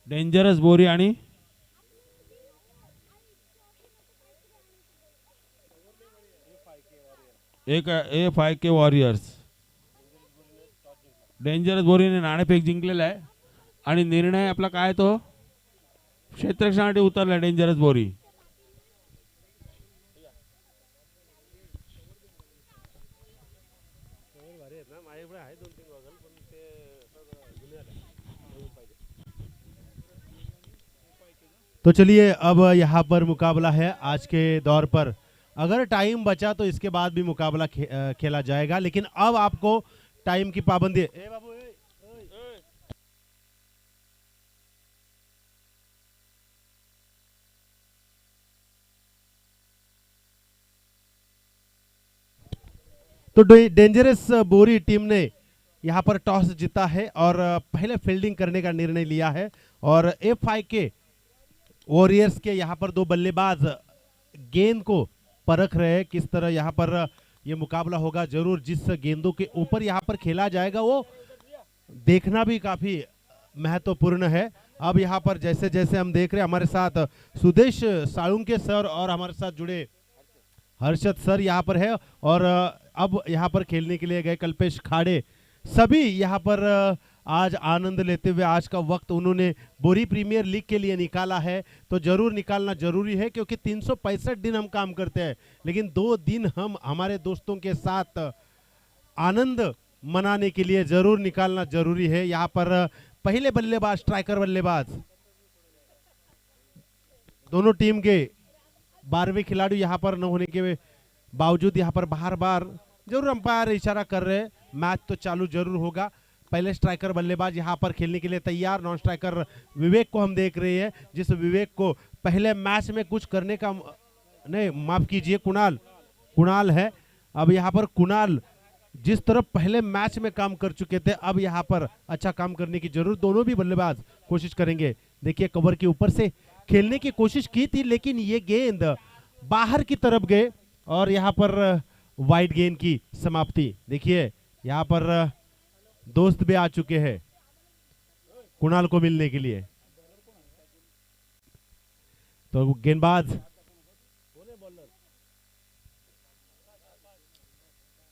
Dangerous बोरी आणि एक A5K warriors. Dangerous बोरीने नाणेफेक जिंकलेला आहे आणि निर्णय आपला काय तो क्षेत्ररक्षणासाठी उतरला डेंजरस बोरी. तो चलिए अब यहाँ पर मुकाबला है आज के दौर पर। अगर टाइम बचा तो इसके बाद भी मुकाबला खेला जाएगा, लेकिन अब आपको टाइम की पाबंदी है। ए बाबू, तो डेंजरस बोरी टीम ने यहाँ पर टॉस जीता है और पहले फील्डिंग करने का निर्णय लिया है। और A5K वॉरियर्स के यहाँ पर दो बल्लेबाज गेंद को परख रहे हैं किस तरह यहाँ पर ये मुकाबला होगा। जरूर जिस गेंदों के ऊपर यहाँ पर खेला जाएगा वो देखना भी काफी महत्वपूर्ण है। अब यहाँ पर जैसे जैसे हम देख रहे हैं हमारे साथ सुदेश साळुंके सर और हमारे साथ जुड़े हर्षद सर यहाँ पर है। और अब यहाँ पर खेलने के लिए गए कल्पेश खाड़े, सभी यहाँ पर आज आनंद लेते हुए आज का वक्त उन्होंने बोरी प्रीमियर लीग के लिए निकाला है। तो जरूर निकालना जरूरी है क्योंकि 365 दिन हम काम करते हैं, लेकिन 2 दिन हम हमारे दोस्तों के साथ आनंद मनाने के लिए जरूर निकालना जरूरी है। यहाँ पर पहले बल्लेबाज स्ट्राइकर बल्लेबाज दोनों टीम के 12वें खिलाड़ी यहाँ पर न होने के बावजूद यहाँ पर बार बार जरूर अंपायर इशारा कर रहे हैं, मैच तो चालू जरूर होगा। पहले स्ट्राइकर बल्लेबाज यहाँ पर खेलने के लिए तैयार, नॉन स्ट्राइकर विवेक को हम देख रहे हैं, जिस विवेक को पहले मैच में कुछ करने का नहीं, माफ कीजिए कुणाल है। अब यहाँ पर कुणाल जिस तरह पहले मैच में काम कर चुके थे, अब यहाँ पर अच्छा काम करने की जरूरत, दोनों भी बल्लेबाज कोशिश करेंगे। देखिए कवर के ऊपर से खेलने की कोशिश की थी लेकिन ये गेंद बाहर की तरफ गए और यहाँ पर वाइड गेंद की समाप्ति। देखिए यहाँ पर दोस्त भी आ चुके हैं कुणाल को मिलने के लिए। तो गेंदबाज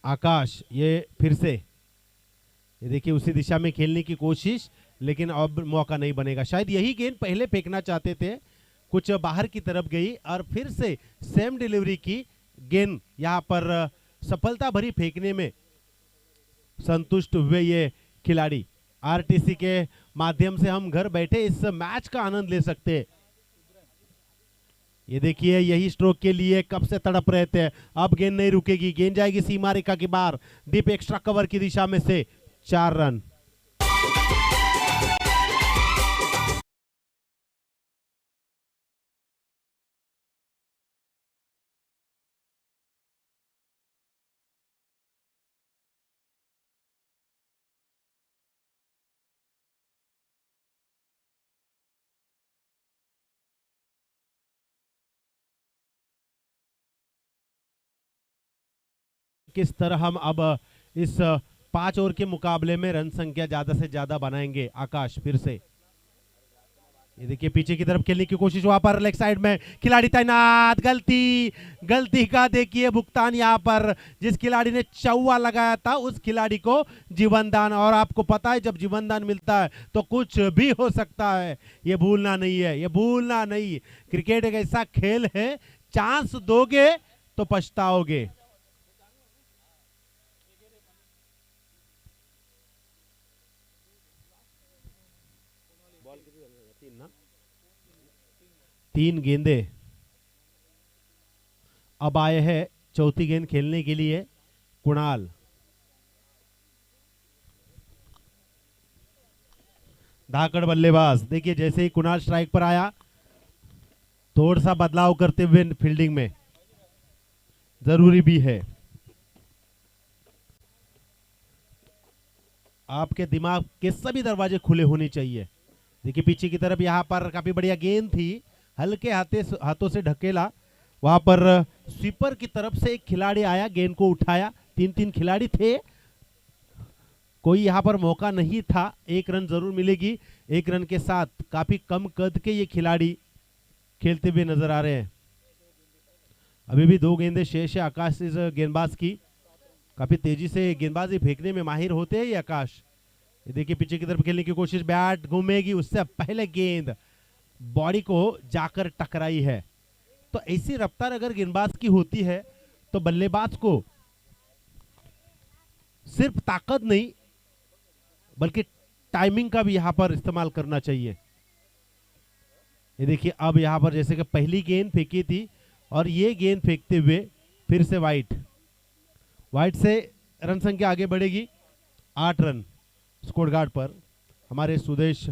आकाश ये फिर से ये देखिए उसी दिशा में खेलने की कोशिश, लेकिन अब मौका नहीं बनेगा। शायद यही गेंद पहले फेंकना चाहते थे, कुछ बाहर की तरफ गई और फिर से सेम डिलीवरी की गेंद यहाँ पर सफलता भरी फेंकने में संतुष्ट हुए ये खिलाड़ी। आरटीसी के माध्यम से हम घर बैठे इस मैच का आनंद ले सकते हैं। ये देखिए यही स्ट्रोक के लिए कब से तड़प रहे थे, अब गेंद नहीं रुकेगी, गेंद जाएगी सीमा रेखा के बाहर, डीप एक्स्ट्रा कवर की दिशा में से 4 रन। किस तरह हम अब इस 5 ओवर के मुकाबले में रन संख्या ज्यादा से ज्यादा बनाएंगे। आकाश फिर से ये देखिए पीछे की तरफ खेलने की कोशिश, वहां पर लेग साइड में खिलाड़ी तैनात, गलती का देखिए भुगतान यहाँ पर। जिस खिलाड़ी ने चौवा लगाया था उस खिलाड़ी को जीवन दान, और आपको पता है जब जीवन दान मिलता है तो कुछ भी हो सकता है, ये भूलना नहीं है, ये भूलना नहीं। क्रिकेट एक ऐसा खेल है, चांस दोगे तो पछताओगे। तीन गेंदे अब आए हैं चौथी गेंद खेलने के लिए कुणाल। धाकड़ बल्लेबाज, देखिए जैसे ही कुणाल स्ट्राइक पर आया थोड़ा सा बदलाव करते हुए फील्डिंग में जरूरी भी है। आपके दिमाग के सभी दरवाजे खुले होने चाहिए। देखिए पीछे की तरफ यहाँ पर काफी बढ़िया गेंद थी, हल्के हाथों से ढकेला, वहां पर स्वीपर की तरफ से एक खिलाड़ी आया, गेंद को उठाया। 3 खिलाड़ी थे, कोई यहाँ पर मौका नहीं था, एक रन जरूर मिलेगी। एक रन के साथ काफी कम कद के ये खिलाड़ी खेलते हुए नजर आ रहे हैं। अभी भी 2 गेंदें शेष है आकाश इस गेंदबाज की। काफी तेजी से गेंदबाजी फेंकने में माहिर होते हैं ये आकाश। ये देखिए पीछे की तरफ खेलने की कोशिश, बैट घूमेगी, उससे पहले गेंद बॉडी को जाकर टकराई है। तो ऐसी रफ्तार अगर गेंदबाज की होती है तो बल्लेबाज को सिर्फ ताकत नहीं बल्कि टाइमिंग का भी यहां पर इस्तेमाल करना चाहिए। ये देखिए अब यहां पर जैसे कि पहली गेंद फेंकी थी और ये गेंद फेंकते हुए फिर से वाइट से रन संख्या आगे बढ़ेगी 8 रन स्कोर गार्ड पर। हमारे सुदेश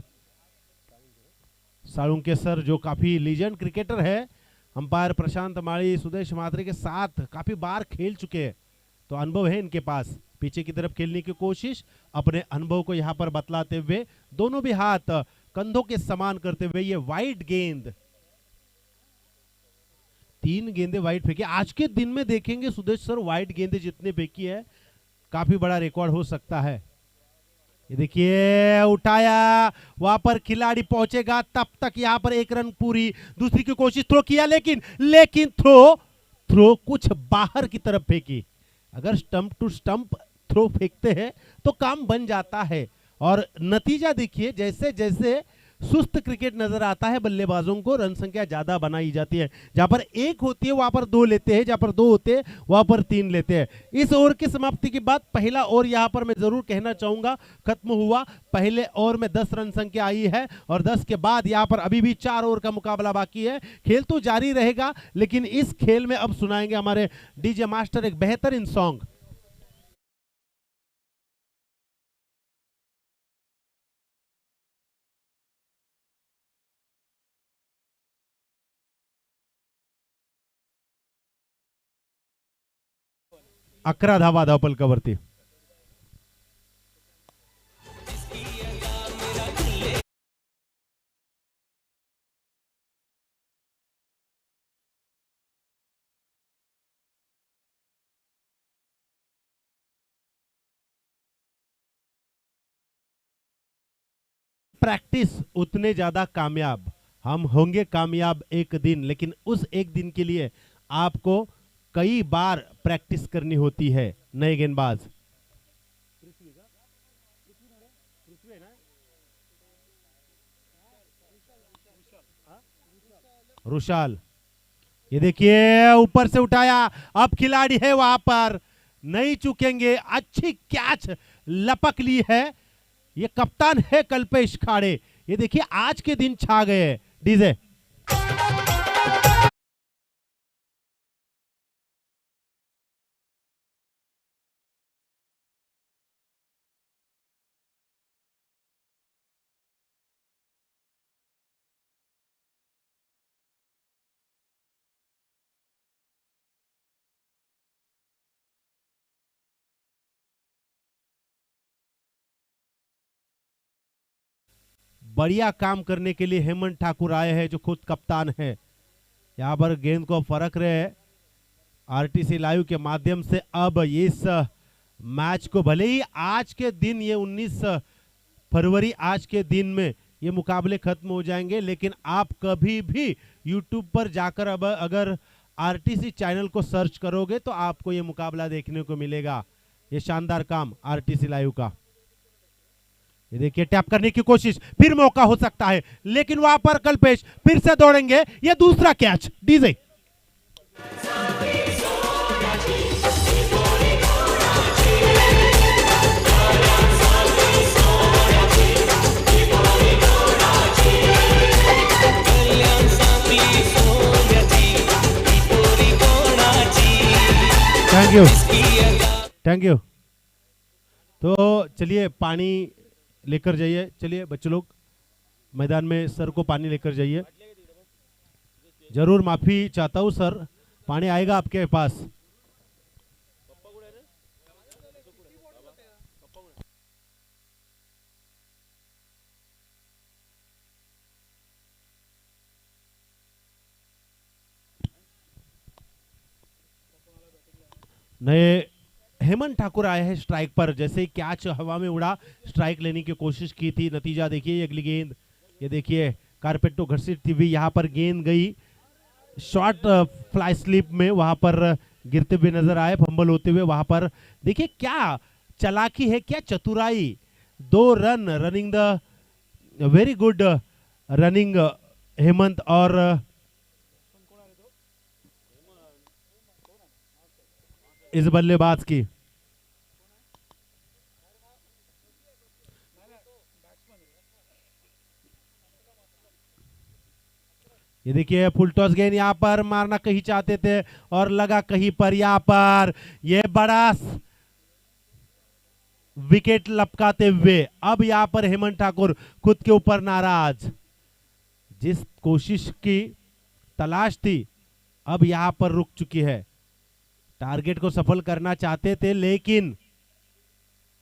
साळुंके सर जो काफी लीजेंड क्रिकेटर है, अंपायर प्रशांत माली सुदेश मात्रे के साथ काफी बार खेल चुके हैं, तो अनुभव है इनके पास। पीछे की तरफ खेलने की कोशिश, अपने अनुभव को यहां पर बतलाते हुए दोनों भी हाथ कंधों के समान करते हुए ये वाइड गेंद, 3 गेंदें वाइड फेंकी। आज के दिन में देखेंगे सुदेश सर वाइड गेंदें जितने फेंकी है काफी बड़ा रिकॉर्ड हो सकता है। ये देखिए उठाया, वहां पर खिलाड़ी पहुंचेगा तब तक यहां पर 1 रन पूरी। दूसरी की कोशिश, थ्रो किया लेकिन थ्रो कुछ बाहर की तरफ फेंकी। अगर स्टंप टू स्टंप थ्रो फेंकते हैं तो काम बन जाता है। और नतीजा देखिए, जैसे जैसे सुस्त क्रिकेट नजर आता है बल्लेबाजों को रन संख्या ज्यादा बनाई जाती है। जहां पर 1 होती है वहां पर 2 लेते हैं, जहां पर 2 होते हैं वहां पर 3 लेते हैं। इस ओवर की समाप्ति के बाद पहला ओवर यहां पर मैं जरूर कहना चाहूंगा खत्म हुआ। पहले ओवर में 10 रन संख्या आई है और 10 के बाद यहां पर अभी भी 4 ओवर का मुकाबला बाकी है। खेल तो जारी रहेगा, लेकिन इस खेल में अब सुनाएंगे हमारे डीजे मास्टर एक बेहतरीन सॉन्ग। अकरा धावा धावपलकावरती। प्रैक्टिस उतने ज्यादा कामयाब, हम होंगे कामयाब एक दिन, लेकिन उस एक दिन के लिए आपको कई बार प्रैक्टिस करनी होती है। नए गेंदबाज रुशाल, ये देखिए ऊपर से उठाया, अब खिलाड़ी है वहां पर, नहीं चुकेंगे। अच्छी कैच लपक ली है, ये कप्तान है कल्पेश खाड़े। ये देखिए आज के दिन छा गए डीजे। बढ़िया काम करने के लिए हेमंत ठाकुर आए हैं जो खुद कप्तान है। यहां पर गेंद को फरक रहे हैं आरटीसी लाइव के माध्यम से। अब इस मैच को भले ही आज के दिन, ये 19 फरवरी आज के दिन में ये मुकाबले खत्म हो जाएंगे, लेकिन आप कभी भी यूट्यूब पर जाकर अब अगर आरटीसी चैनल को सर्च करोगे तो आपको ये मुकाबला देखने को मिलेगा। ये शानदार काम आरटीसी लाइव का। ये देखिए टैप करने की कोशिश, फिर मौका हो सकता है, लेकिन वहां पर कल्पेश फिर से दौड़ेंगे। ये दूसरा कैच डीजे। Thank you. तो चलिए पानी लेकर जाइए, चलिए बच्चे लोग मैदान में सर को पानी लेकर जाइए। जरूर माफी चाहता हूं सर, पानी आएगा आपके पास। नए हेमंत ठाकुर आए हैं स्ट्राइक पर। जैसे ही कैच हवा में उड़ा, स्ट्राइक लेने की कोशिश की थी। नतीजा देखिए, अगली गेंद ये देखिए कारपेट तो घसीटती थी भी, यहाँ पर गेंद गई शॉर्ट फ्लाई स्लिप में, वहां पर गिरते हुए नजर आए, फंबल होते हुए। वहां पर देखिए क्या चालाकी है, क्या चतुराई। 2 run, running the very good running Hemant और इस बल्लेबाज की। ये देखिए फुल टॉस गेंद, यहां पर मारना कहीं चाहते थे और लगा कहीं पर। यहां पर ये बड़ा विकेट लपकाते हुए अब यहां पर हेमंत ठाकुर खुद के ऊपर नाराज। जिस कोशिश की तलाश थी अब यहां पर रुक चुकी है। टारगेट को सफल करना चाहते थे लेकिन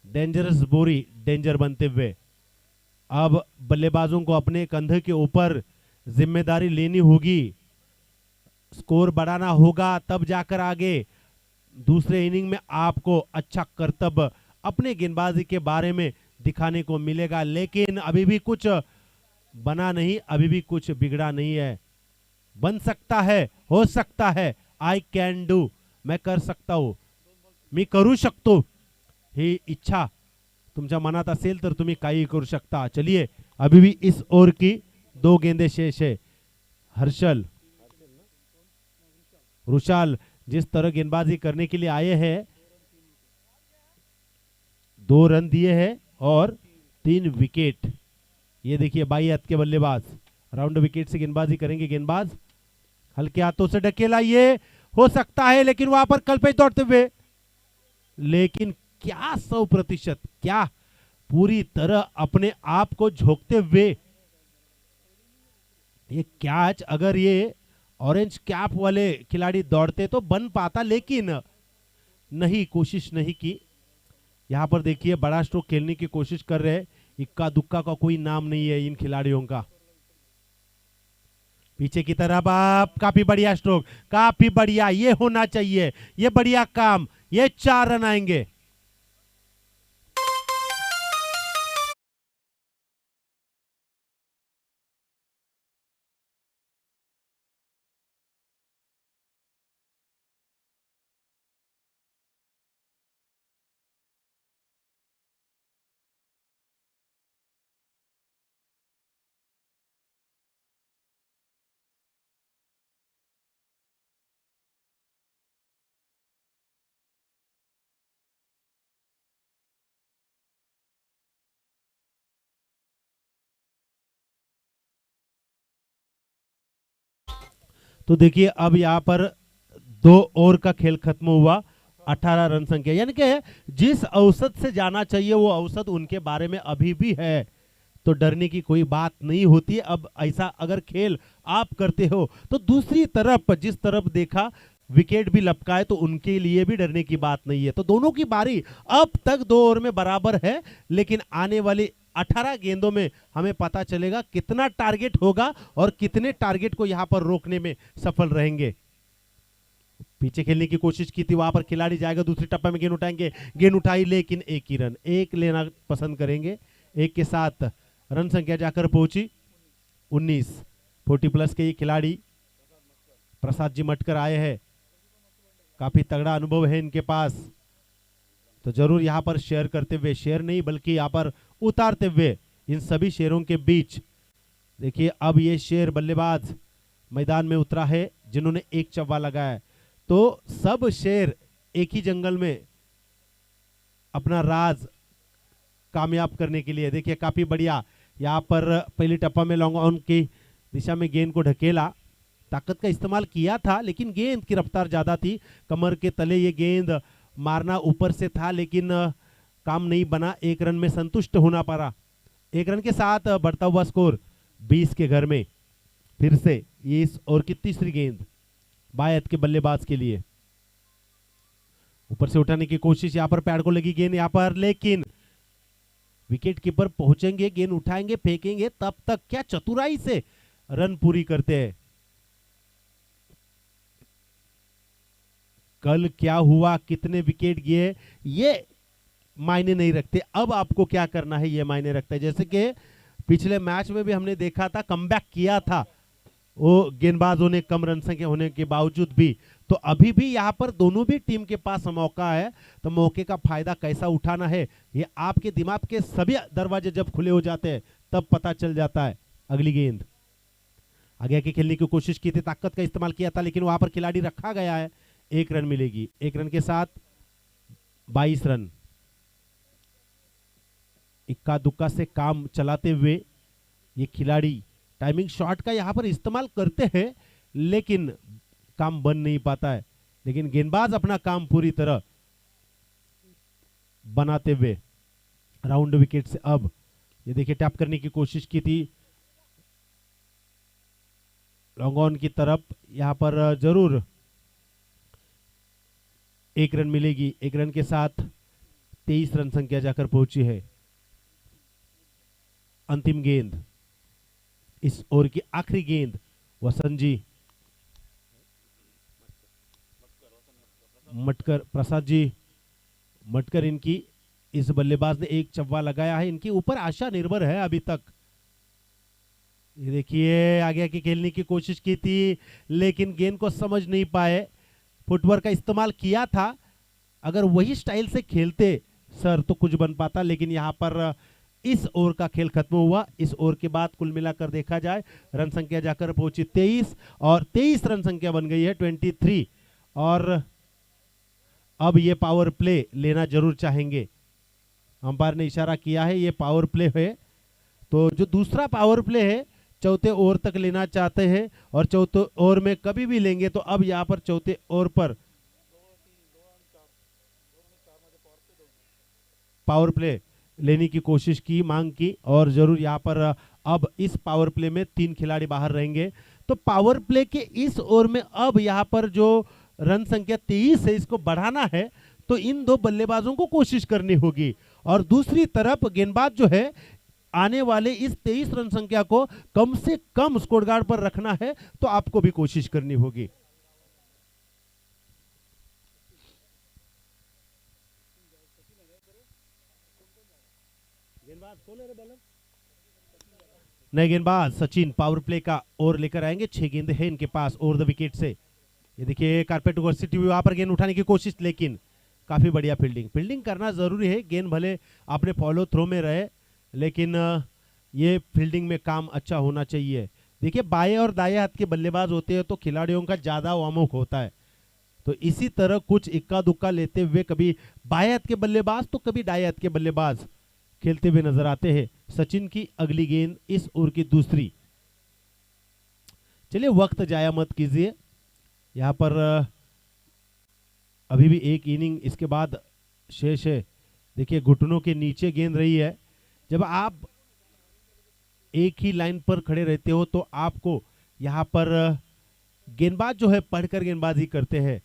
डेंजरस बोरी डेंजर बनते हुए। अब बल्लेबाजों को अपने कंधे के ऊपर जिम्मेदारी लेनी होगी, स्कोर बढ़ाना होगा, तब जाकर आगे दूसरे इनिंग में आपको अच्छा करतब अपने गेंदबाजी के बारे में दिखाने को मिलेगा। लेकिन अभी भी कुछ बना नहीं, अभी भी कुछ बिगड़ा नहीं है। बन सकता है, हो सकता है, आई कैन डू, मैं कर सकता हूं, मी करू शकतो, ही इच्छा तुमच्या मनात असेल तर तुम्ही काही करू शकता। चलिए अभी भी इस ओवर की 2 गेंदें शेष है। हर्षल रुशाल जिस तरह गेंदबाजी करने के लिए आए हैं, 2 रन दिए हैं और 3 विकेट। ये देखिए 22 हाथ के बल्लेबाज राउंड विकेट से गेंदबाजी करेंगे। गेंदबाज हल्के हाथों से ढकेला, ये हो सकता है लेकिन वहां पर कल पे दौड़ते हुए, लेकिन क्या 100%, क्या पूरी तरह अपने आप को झोंकते हुए ये कैच, अगर ये ऑरेंज कैप वाले खिलाड़ी दौड़ते तो बन पाता, लेकिन नहीं, कोशिश नहीं की। यहां पर देखिए बड़ा स्ट्रोक खेलने की कोशिश कर रहे हैं, इक्का दुक्का का कोई नाम नहीं है इन खिलाड़ियों का। पीछे की तरफ आप, काफी बढ़िया स्ट्रोक, काफी बढ़िया, ये होना चाहिए, ये बढ़िया काम, ये 4 रन आएंगे। तो देखिए अब यहां पर 2 ओवर का खेल खत्म हुआ, 18 रन संख्या, यानी कि जिस औसत से जाना चाहिए वो औसत उनके बारे में अभी भी है, तो डरने की कोई बात नहीं होती। अब ऐसा अगर खेल आप करते हो तो दूसरी तरफ जिस तरफ देखा विकेट भी लपकाए तो उनके लिए भी डरने की बात नहीं है। तो दोनों की बारी अब तक 2 ओवर में बराबर है, लेकिन आने वाली 18 गेंदों में हमें पता चलेगा कितना टारगेट होगा और कितने टारगेट को यहां पर रोकने में सफल रहेंगे। पीछे खेलने की कोशिश की थी, वहां पर खिलाड़ी जाएगा, दूसरी टप्पे में गेंद उठाएंगे, गेंद उठाई लेकिन एक ही रन, एक लेना पसंद करेंगे। एक के साथ रन संख्या जाकर पहुंची 19। 40+ के ये खिलाड़ी प्रसाद जी मटकर आए हैं, काफी तगड़ा अनुभव है इनके पास, तो जरूर यहां पर शेयर करते हुए, शेयर नहीं बल्कि यहां पर उतारते हुए इन सभी शेयरों के बीच देखिए अब ये शेर बल्लेबाज मैदान में उतरा है जिन्होंने एक चौवा लगाया है। तो सब शेर एक ही जंगल में अपना राज कामयाब करने के लिए, देखिए काफी बढ़िया यहां पर पहली टप्पा में लॉन्ग ऑन की दिशा में गेंद को ढकेला, ताकत का इस्तेमाल किया था लेकिन गेंद की रफ्तार ज्यादा थी, कमर के तले ये गेंद मारना ऊपर से था लेकिन काम नहीं बना। 1 रन में संतुष्ट होना पड़ा। 1 रन के साथ बढ़ता हुआ स्कोर 20 के घर में। फिर से ये इस ओवर की तीसरी गेंद बायत के बल्लेबाज के लिए, ऊपर से उठाने की कोशिश, यहां पर पैड को लगी गेंद यहां पर, लेकिन विकेट कीपर पहुंचेंगे, गेंद उठाएंगे, फेंकेंगे, तब तक क्या चतुराई से रन पूरी करते हैं। कल क्या हुआ, कितने विकेट गए, ये मायने नहीं रखते। अब आपको क्या करना है ये मायने रखता है। जैसे कि पिछले मैच में भी हमने देखा था, कमबैक किया था वो गेंदबाजों ने कम रन संख्या होने के बावजूद भी। तो अभी भी यहाँ पर दोनों भी टीम के पास मौका है, तो मौके का फायदा कैसा उठाना है ये आपके दिमाग के सभी दरवाजे जब खुले हो जाते हैं तब पता चल जाता है। अगली गेंद आगे आके खेलने की कोशिश की थी, ताकत का इस्तेमाल किया था, लेकिन वहां पर खिलाड़ी रखा गया है। 1 रन मिलेगी। 1 रन के साथ 22 रन। इक्का दुक्का से काम चलाते हुए ये खिलाड़ी टाइमिंग शॉट का यहां पर इस्तेमाल करते हैं, लेकिन काम बन नहीं पाता है। लेकिन गेंदबाज अपना काम पूरी तरह बनाते हुए राउंड विकेट से अब ये देखिए टैप करने की कोशिश की थी लॉन्ग ऑन की तरफ, यहां पर जरूर 1 रन मिलेगी। 1 रन के साथ 23 रन संख्या जाकर पहुंची है। अंतिम गेंद, इस ओवर की आखिरी गेंद, वसंत जी, मटकर, प्रसाद जी मटकर, इनकी इस बल्लेबाज ने एक चौवा लगाया है। इनके ऊपर आशा निर्भर है अभी तक। ये देखिए आगे आके खेलने की कोशिश की थी, लेकिन गेंद को समझ नहीं पाए। फुटवर्क का इस्तेमाल किया था, अगर वही स्टाइल से खेलते सर तो कुछ बन पाता, लेकिन यहां पर इस ओवर का खेल खत्म हुआ। इस ओवर के बाद कुल मिलाकर देखा जाए रन संख्या जाकर पहुंची 23 और 23 रन संख्या बन गई है 23। और अब ये पावर प्ले लेना जरूर चाहेंगे। अंपायर ने इशारा किया है ये पावर प्ले है, तो जो दूसरा पावर प्ले है चौथे ओवर तक लेना चाहते हैं, और चौथे ओवर में कभी भी लेंगे तो अब यहां पर चौथे ओवर पर पावर प्ले लेने की कोशिश की, मांग की, और जरूर यहां पर अब इस पावर प्ले में 3 खिलाड़ी बाहर रहेंगे। तो पावर प्ले के इस ओवर में अब यहां पर जो रन संख्या 23 है इसको बढ़ाना है, तो इन 2 बल्लेबाजों को कोशिश करनी होगी। और दूसरी तरफ गेंदबाज जो है आने वाले इस 23 रन संख्या को कम से कम स्कोर गार्ड पर रखना है, तो आपको भी कोशिश करनी होगी। नए गेंदबाज सचिन पावर प्ले का ओवर लेकर आएंगे। 6 गेंद है इनके पास ओवर द विकेट से। ये देखिए कारपेट यूनिवर्सिटी वहां पर गेंद उठाने की कोशिश, लेकिन काफी बढ़िया फील्डिंग करना जरूरी है। गेंद भले आपने फॉलो थ्रो में रहे, लेकिन ये फील्डिंग में काम अच्छा होना चाहिए। देखिए बाएं और दाएं हाथ के बल्लेबाज होते हैं तो खिलाड़ियों का ज्यादा वार्मअप होता है, तो इसी तरह कुछ इक्का दुक्का लेते हुए कभी बाएं हाथ के बल्लेबाज तो कभी दाएं हाथ के बल्लेबाज खेलते हुए नजर आते हैं। सचिन की अगली गेंद, इस ओवर की दूसरी। चलिए वक्त जाया मत कीजिए, यहां पर अभी भी एक इनिंग इसके बाद शेष है। देखिए घुटनों के नीचे गेंद रही है। जब आप एक ही लाइन पर खड़े रहते हो तो आपको यहां पर गेंदबाज जो है पढ़कर गेंदबाजी करते हैं,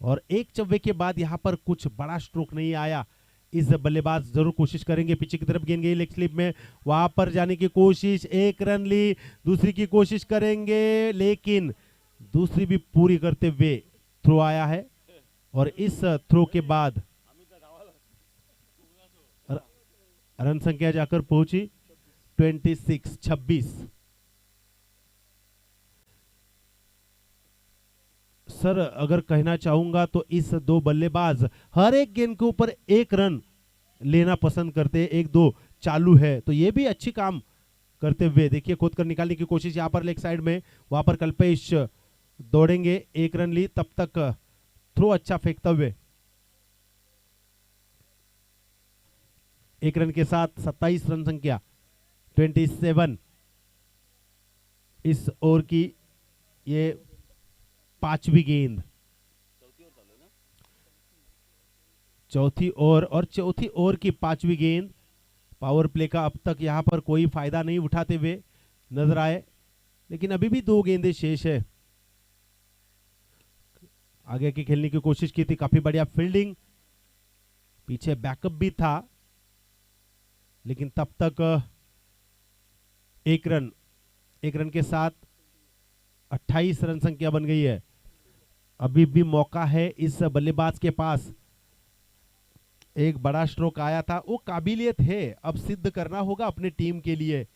और एक चौवे के बाद यहां पर कुछ बड़ा स्ट्रोक नहीं आया। इस बल्लेबाज जरूर कोशिश करेंगे, पीछे की तरफ गेंद गई लेग स्लिप में, वहां पर जाने की कोशिश, 1 रन ली, दूसरी की कोशिश करेंगे, लेकिन दूसरी भी पूरी करते हुए थ्रो आया है। और इस थ्रो के बाद रन संख्या जाकर पहुंची 26। सर अगर कहना चाहूंगा तो इस 2 बल्लेबाज हर एक गेंद के ऊपर 1 रन लेना पसंद करते हैं। 1-2 चालू है तो ये भी अच्छी काम करते हुए, देखिए खोद कर निकालने की कोशिश यहां पर लेग साइड में, वहां पर कल्पेश दौड़ेंगे, 1 रन ली, तब तक थ्रो अच्छा फेंकते हुए 1 रन के साथ 27 रन संख्या 27। इस ओवर की ये 5वीं गेंद, चौथी ओवर, और चौथी ओवर की 5वीं गेंद। पावर प्ले का अब तक यहां पर कोई फायदा नहीं उठाते हुए नजर आए, लेकिन अभी भी 2 गेंदें शेष है। आगे की खेलने की कोशिश की थी, काफी बढ़िया फील्डिंग, पीछे बैकअप भी था, लेकिन तब तक 1 रन के साथ 28 रन संख्या बन गई है। अभी भी मौका है इस बल्लेबाज के पास। एक बड़ा स्ट्रोक आया था, वो काबिलियत है, अब सिद्ध करना होगा अपनी टीम के लिए।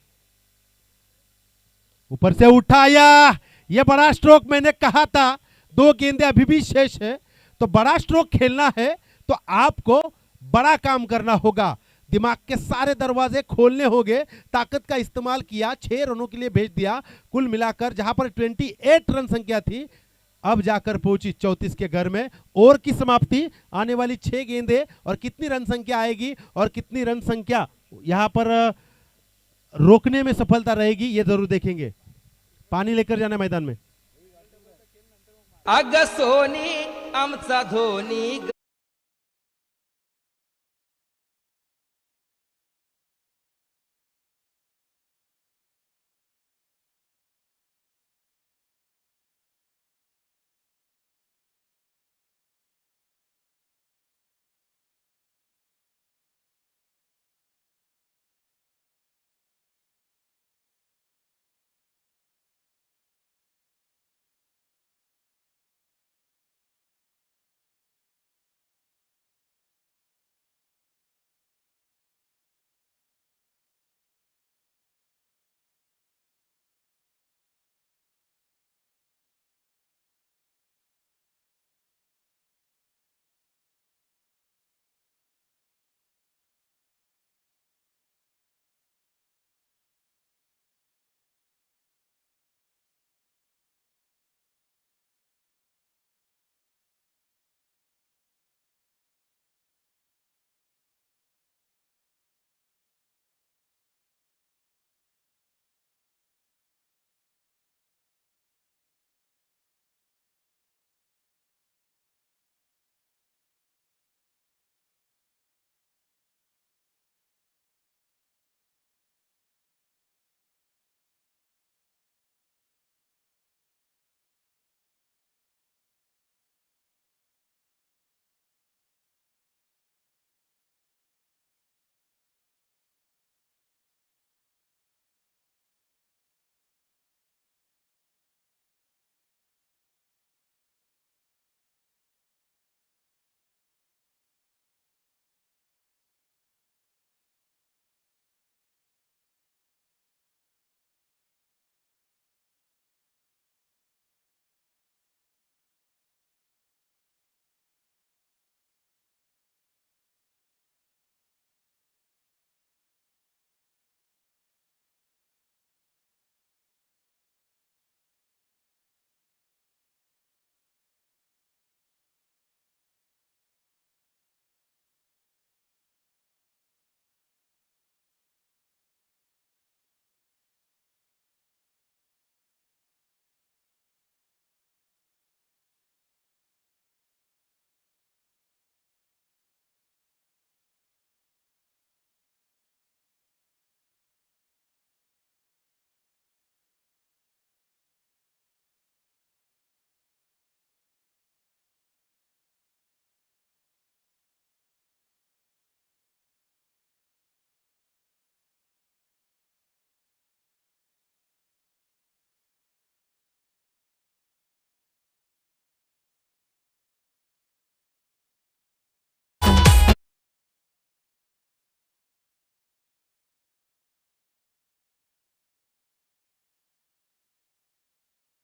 ऊपर से उठाया, यह बड़ा स्ट्रोक मैंने कहा था। 2 गेंदें अभी भी शेष है, तो बड़ा स्ट्रोक खेलना है तो आपको बड़ा काम करना होगा। दिमाग के सारे दरवाजे खोलने होंगे। ताकत का इस्तेमाल किया, 6 रनों के लिए भेज दिया। कुल मिलाकर जहां पर 28 रन संख्या थी, अब जाकर पहुंची 34 के घर में। ओवर की समाप्ति, आने वाली 6 गेंदें और कितनी रन संख्या आएगी और कितनी रन संख्या यहां पर रोकने में सफलता रहेगी, ये जरूर देखेंगे। पानी लेकर जाना मैदान में। अग सोनी आमचा धोनी।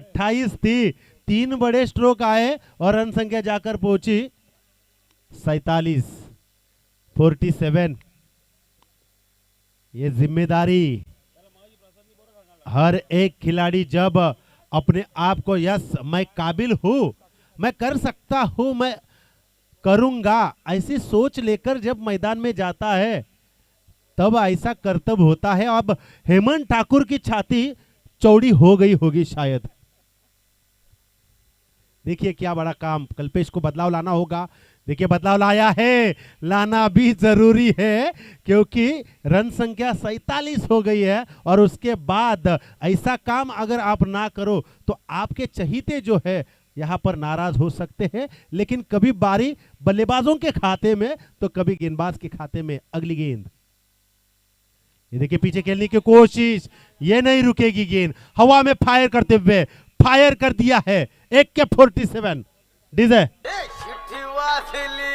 अट्ठाईस थी, 3 बड़े स्ट्रोक आए और रन संख्या जाकर पहुंची 47, 47। ये जिम्मेदारी हर एक खिलाड़ी जब अपने आप को यस मैं काबिल हूं, मैं कर सकता हूं, मैं करूंगा, ऐसी सोच लेकर जब मैदान में जाता है तब ऐसा कर्तव्य होता है। अब हेमंत ठाकुर की छाती चौड़ी हो गई होगी शायद। देखिए क्या बड़ा काम, कल्पेश को बदलाव लाना होगा। देखिए बदलाव लाया है, लाना भी जरूरी है क्योंकि रन संख्या 47 हो गई है और उसके बाद ऐसा काम अगर आप ना करो तो आपके चहीते जो है यहां पर नाराज हो सकते हैं। लेकिन कभी बारी बल्लेबाजों के खाते में तो कभी गेंदबाज के खाते में। अगली गेंद, ये देखिए पीछे खेलने की कोशिश, ये नहीं रुकेगी गेंद, हवा में फायर करते हुए फायर कर दिया है। 1 के 47। डीजे शिट्टी वाजली.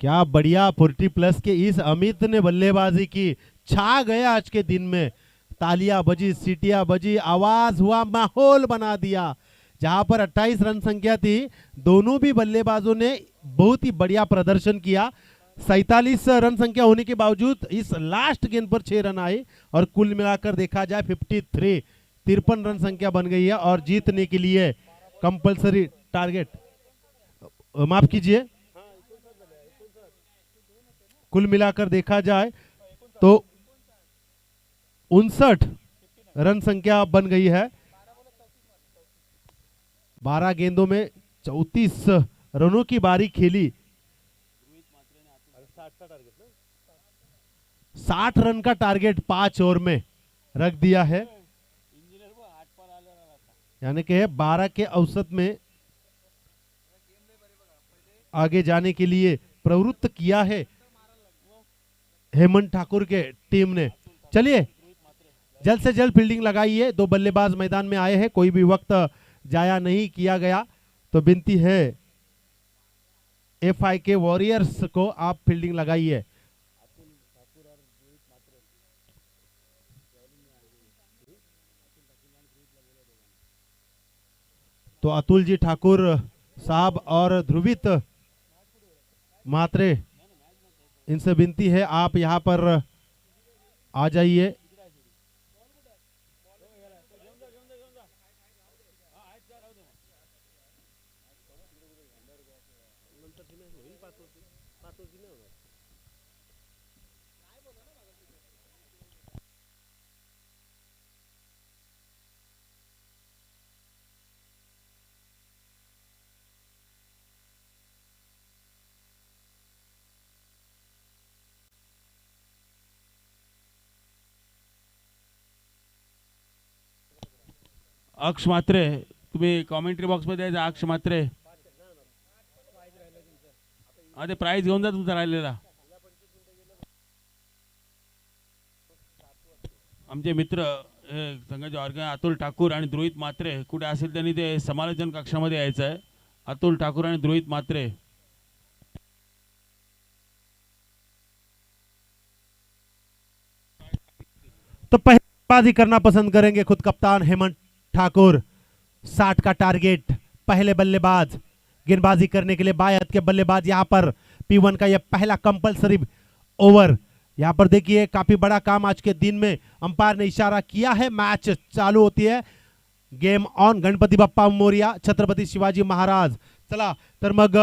क्या बढ़िया 40+ के इस अमित ने बल्लेबाजी की, छा गए आज के दिन में। तालियां बजी, सीटियां बजी, आवाज हुआ, माहौल बना दिया। जहां पर 28 रन संख्या थी, दोनों भी बल्लेबाजों ने बहुत ही बढ़िया प्रदर्शन किया। 47 रन संख्या होने के बावजूद इस लास्ट गेंद पर 6 रन आए और कुल मिलाकर देखा जाए 53 रन संख्या बन गई है और जीतने के लिए कंपलसरी टारगेट, माफ कीजिए, कुल मिलाकर देखा जाए तो 59 रन संख्या बन गई है। 12 गेंदों में 34 रनों की बारी खेली। 60 रन का टारगेट 5 ओवर में रख दिया है, यानी कि 12 के औसत में आगे जाने के लिए प्रवृत्त किया है हेमंत ठाकुर के टीम ने। चलिए जल्द से जल्द फील्डिंग लगाइए। 2 बल्लेबाज मैदान में आए हैं, कोई भी वक्त जाया नहीं किया गया, तो विनती है FIK वॉरियर्स को आप फील्डिंग लगाइए। तो अतुल जी ठाकुर साहब और ध्रुवित मात्रे, इनसे विनती है आप यहां पर आ जाइए। अक्ष मात्रे, तुम्ही कॉमेंट्री बॉक्स मध्ये द्यायचा अक्ष मात्रे. हा ते प्राइज घेऊन जा तुमचा राहिलेला. आमचे मित्र संघाचे ऑर्गन अतुल ठाकूर आणि द्रोहित मात्रे कुठे असेल त्यांनी ते समालोचन कक्षामध्ये यायचं आहे. अतुल ठाकूर आणि द्रोहित मात्रे. तो पहलेबाजी करना पसंद करेंगे खुद कप्तान हेमंत ठाकुर। 60 का टारगेट, पहले बल्लेबाज गेंदबाजी करने के लिए बायत के बल्लेबाज यहां पर P1 का यह पहला कंपलसरी ओवर। यहां पर देखिए काफी बड़ा काम आज के दिन में अंपायर ने इशारा किया है। मैच चालू होती है, गेम ऑन। गणपती बाप्पा मोरया, छत्रपती शिवाजी महाराज। चला तर मग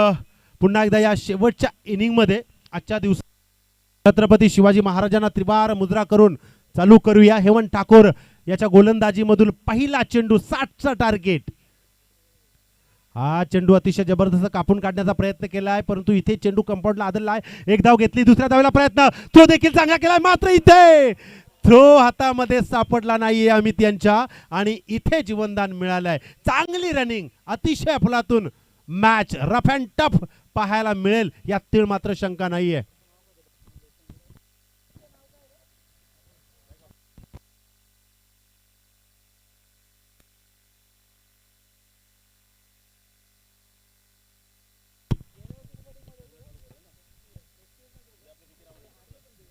पुन्हा एकदा या शेवटच्या इनिंग मध्ये आजच्या दिवसात छत्रपती शिवाजी महाराजांना त्रिवार मुद्रा करून चालू करूया। हेमंत ठाकूर याच्या गोलंदाजीमधून पहिला चेंडू, 60चा टार्गेट। हा चेंडू अतिशय जबरदस्त कापून काढण्याचा प्रयत्न केलाय, परंतु इथे चेंडू कंपाऊंडला आदळलाय। एक धाव घेतली, दुसऱ्या धावेला प्रयत्न, थ्रो देखील चांगला केलाय, मात्र इथे थ्रो हातामध्ये सापडला नाहीये अमित यांच्या आणि इथे जीवनदान मिळालंय। चांगली रनिंग, अतिशय अफलातून मॅच, रफ अँड टफ पाहायला मिळेल यात तीळ मात्र शंका नाहीये।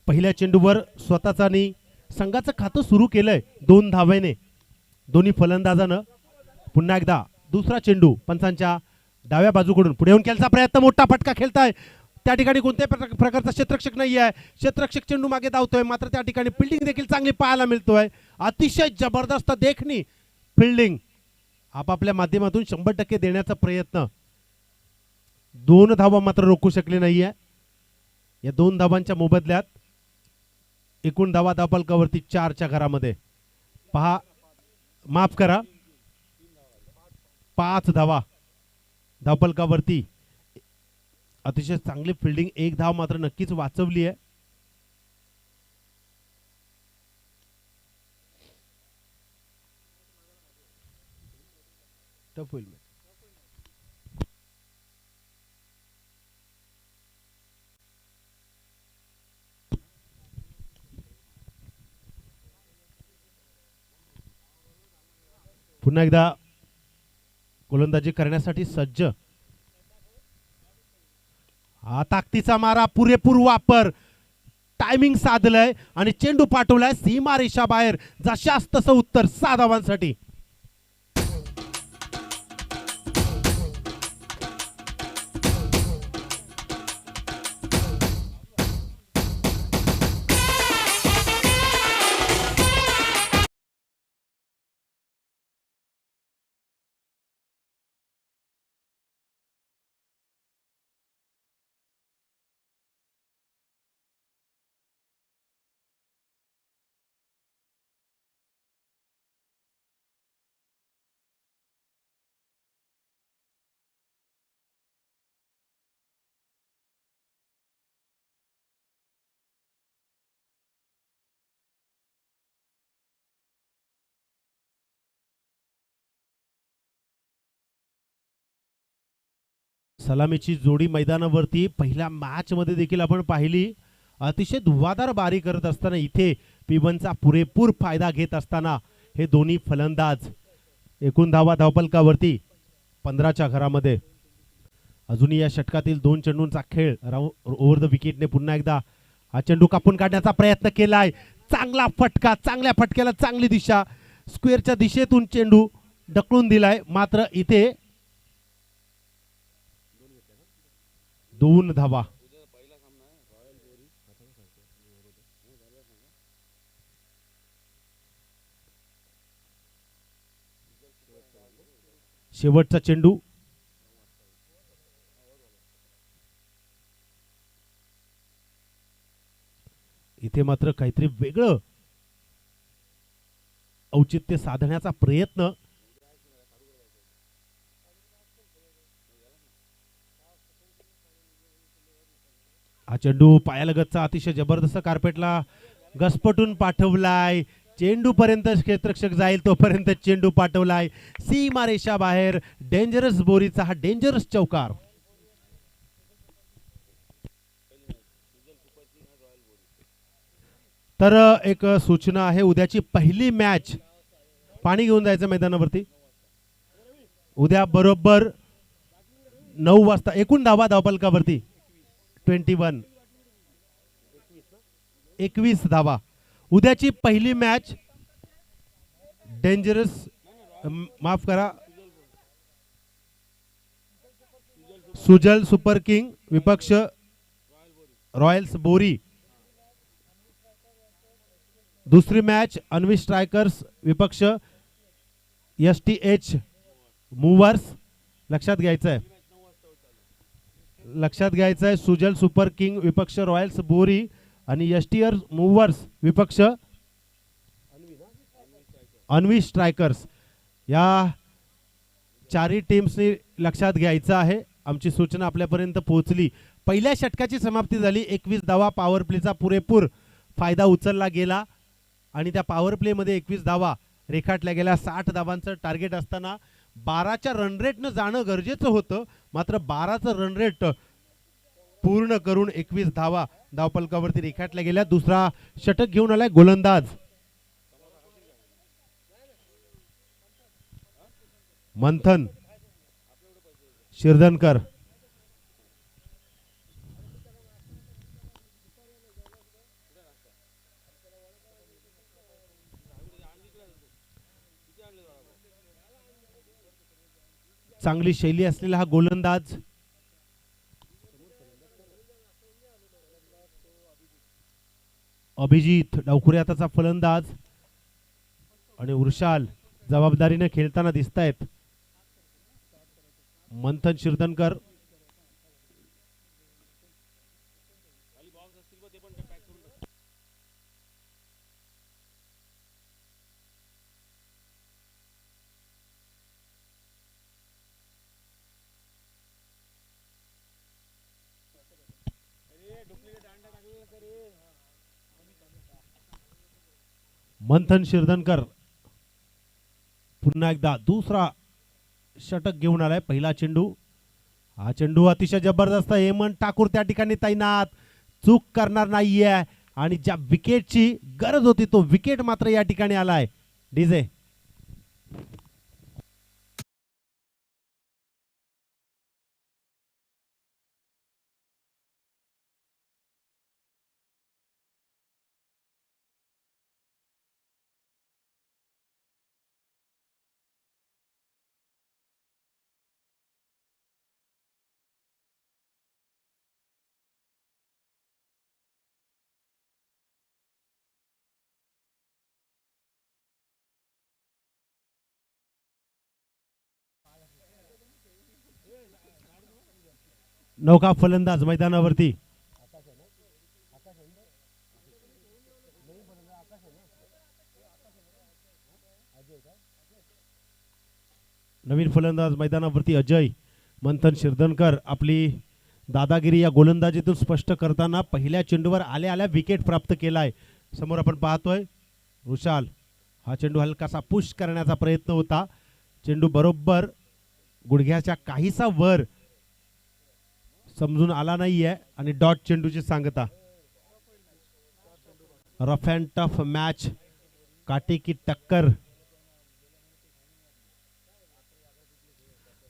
पहिल्या चेंडूवर स्वतःचा आणि संघाचं खातं सुरू केलंय 2 धावेने दोन्ही फलंदाजानं. पुन्हा एकदा दुसरा चेंडू पंचांच्या डाव्या बाजूकडून पुढे येऊन खेळचा प्रयत्न, मोठा फटका खेळताय. त्या ठिकाणी कोणत्याही प्रकारचा क्षेत्ररक्षक नाही आहे. क्षेत्ररक्षक चेंडू मागे धावतोय, मात्र त्या ठिकाणी फिल्डिंग देखील चांगली पाहायला मिळतोय. अतिशय जबरदस्त देखणी फिल्डिंग आपापल्या माध्यमातून 100% देण्याचा प्रयत्न. 2 धावा मात्र रोखू शकले नाहीये. या 2 धावांच्या मोबदल्यात एकूण धावा धावफलकावरती 4च्या घरामध्ये. पहा, माफ करा, 5 धावा धावफलकावरती. अतिशय चांगली फिल्डिंग, 1 धाव मात्र नक्कीच वाचवली आहे. टफ होईल. पुन्हा एकदा गोलंदाजी करण्यासाठी सज्ज. हा ताकदीचा मारा, पुरेपूर वापर, टायमिंग साधलंय आणि चेंडू पाठवलाय सीमा रेषा बाहेर. जशास तसं उत्तर 6 धावांसाठी. सलामीची जोडी मैदानावरती पहिल्या मॅच मध्ये देखील आपण पाहिली. अतिशय धुवाधार बारी करत असताना इथे पिबनचा पुरेपूर फायदा घेत असताना हे दोन्ही फलंदाज. एकूण धावा धावफलकावरती 15च्या घरामध्ये. अजूनही या षटकातील 2 चेंडूंचा खेळ. ओव्हर द विकेटने पुन्हा एकदा हा चेंडू कापून काढण्याचा प्रयत्न केलाय. चांगला फटका, चांगल्या फटक्याला चांगली दिशा, स्क्वेअरच्या दिशेतून चेंडू ढकलून दिलाय. मात्र इथे 2 धावा. शेवटचा चेंडू. इथे मात्र काहीतरी वेगळं औचित्य साधण्याचा प्रयत्न. हा चेंडू पायालगतचा अतिशय जबरदस्त कार्पेटला घसपटून पाठवलाय. चेंडू पर्यंत क्षेत्ररक्षक जाईल तोपर्यंत चेंडू पाठवलाय सीमा रेषा बाहेर. डेंजरस बोरीचा हा डेंजरस चौकार. तर एक सूचना आहे, उद्याची पहिली मॅच. पाणी घेऊन जायचं मैदानावरती. उद्या बरोबर 9 वाजता. एकूण धावा धावफलकावरती 21 धावा. उद्याची पहिली मॅच डेंजरस, माफ करा, सुजल सुपर किंग विपक्ष रॉयल्स बोरी. दुसरी मॅच अन्वी स्ट्रायकर्स विपक्ष STH मूवर्स. लक्षात घ्यायचं आहे सुजल सुपर किंग विपक्ष रॉयल्स बोरी आणि STR मूवर्स विपक्ष अन्वी स्ट्रायकर्स. या 4ही टीम्सनी लक्षात घ्यायचं आहे. आमची सूचना आपल्यापर्यंत पोहोचली. पहिल्या षटकाची समाप्ती झाली. 21 धावा पॉवर प्लेचा पुरेपूर फायदा उचलला गेला आणि त्या पॉवर प्ले मध्ये 21 धावा रेखाटल्या गेल्या. 60 धावांचं टार्गेट असताना 12च्या रन रेटनं जाणं गरजेचं होतं. मात्र 12चं रन रेट पूर्ण करून 21 धावा धावफलकावरती रेखाटल्या गेल्या. दुसरा षटक घेऊन आलाय गोलंदाज मंथन शिरदनकर. चांगली शैली असलेला हा गोलंदाज अभिजित डावखुऱ्याचा फलंदाज आणि वृषाल जबाबदारीने खेळताना दिसतायत. मंथन शिरदनकर मंथन शिरदनकर पुन्हा एकदा दुसरा षटक घेऊन आलाय. पहिला चेंडू, हा चेंडू अतिशय जबरदस्त. हेमंत ठाकूर त्या ठिकाणी तैनात, चूक करणार नाहीये आणि ज्या विकेटची गरज होती तो विकेट मात्र या ठिकाणी आलाय. डीजे नौका फलंदाज मैदानावरती. नवीन फलंदाज मैदानावरती अजय. मंथन शिरदनकर आपली दादागिरी या गोलंदाजीतून स्पष्ट करताना पहिल्या चेंडूवर आल्या आल्या विकेट प्राप्त केलाय. समोर आपण पाहतोय वृषाल, हा चेंडू हलकासा पुश करण्याचा प्रयत्न होता. चेंडू बरोबर गुडघ्याच्या काहीसा वर समजून आला नाहीये आणि डॉट चेंडूची सांगता. रफ अँड टफ मॅच, काटे की टक्कर.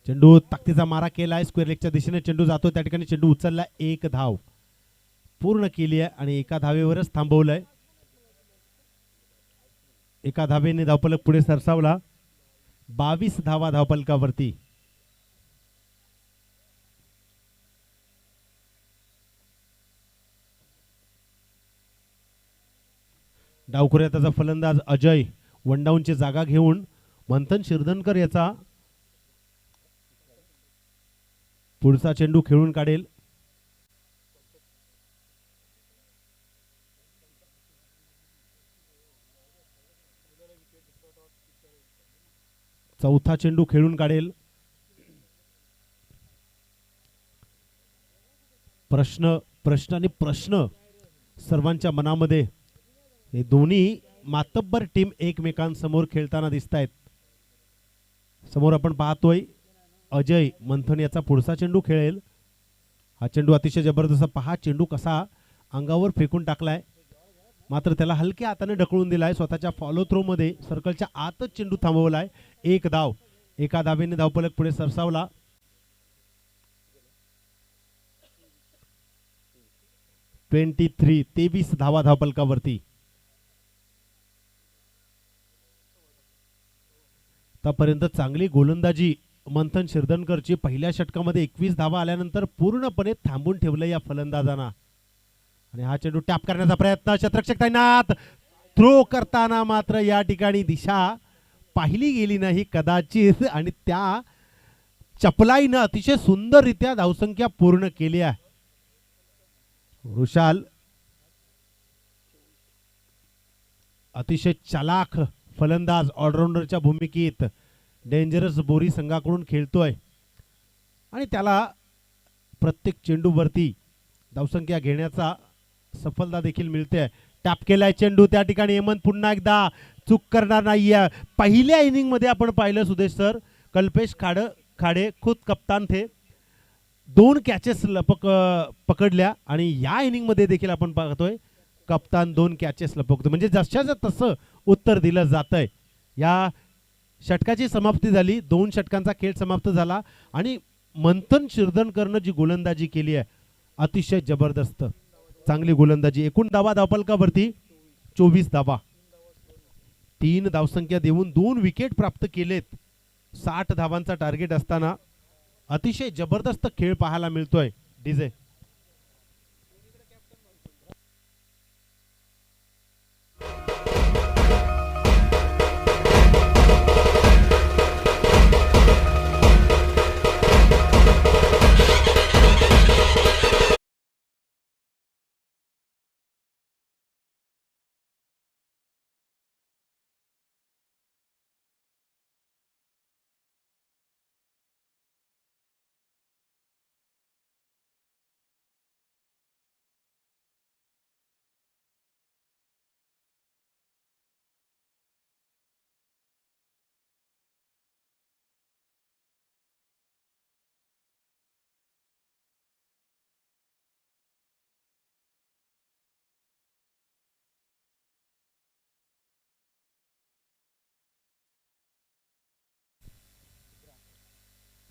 चेंडू ताकदीचा मारा केलाय, स्क्वेअर लेगच्या दिशेने चेंडू जातो. त्या ठिकाणी चेंडू उचलला, एक धाव पूर्ण केली आहे आणि एका धावेवरच थांबवलंय. एका धावेने धावफलक पुढे सरसावला. 22 धावा धावफलकावरती. डावखुऱ्याचा फलंदाज अजय वनडाऊनची जागा घेऊन मंथन शिरदनकर याचा पुढचा चेंडू खेळून काढेल. चौथा चेंडू खेळून काढेल. प्रश्न प्रश्न आणि प्रश्न सर्वांच्या मनामध्ये. हे दोन्ही मातब्बर टीम एकमेकांसमोर खेळताना दिसत आहेत. समोर आपण पाहतोय अजय मंथन याचा पुढचा चेंडू खेळेल. हा चेंडू अतिशय जबरदस्त. पहा चेंडू कसा अंगावर फेकून टाकलाय, मात्र त्याला हलक्या हाताने ढकलून दिलाय. स्वतःच्या फॉलो थ्रो मध्ये सर्कलच्या आतच चेंडू थांबवलाय. एक धाव, एका धावेने धावफलक पुढे सरसावला. ट्वेंटी 23 धावा धावफलकावरती. आतापर्यंत चांगली गोलंदाजी मंथन शिरदनकरची. पहिल्या षटकामध्ये 21 धावा आल्यानंतर पूर्णपणे थांबून ठेवलं या फलंदाजांना. आणि हा चेंडू टॅप करण्याचा प्रयत्न, क्षेत्ररक्षक तैनात. थ्रो करताना मात्र या ठिकाणी दिशा पाहिली गेली नाही कदाचित आणि त्या चपलाईनं अतिशय सुंदररित्या धावसंख्या पूर्ण केली आहे. वृषाल अतिशय चालाख फलंदाज ऑलराऊंडरच्या भूमिकेत डेंजरस बोरी संघाकडून खेळतोय आणि त्याला प्रत्येक चेंडूवरती धावसंख्या घेण्याचा सफलता देखील मिळते. टॅप केलाय चेंडू, त्या ठिकाणी हेमंत पुन्हा एकदा चूक करणार नाहीये. पहिल्या इनिंग मध्ये आपण पाहिलं सुदेश सर, कल्पेश खाडे खुद कप्तान थे, 2 कॅचेस पकडल्या आणि या इनिंग मध्ये देखील आपण पाहतोय कप्तान 2 कॅचेस लपकतो. म्हणजे जशाचं तसं उत्तर दिलं जातंय. या षटकाची समाप्ती झाली, 2 षटकांचा खेळ समाप्त झाला आणि मंथन शिरदनकरनं जी गोलंदाजी केली आहे अतिशय जबरदस्त, चांगली गोलंदाजी. एकूण धावा धावफलकावरती 24 धावा, 3 धावसंख्या देऊन 2 विकेट प्राप्त केलेत. 60 धावांचा टार्गेट असताना अतिशय जबरदस्त खेळ पाहायला मिळतोय डीजे.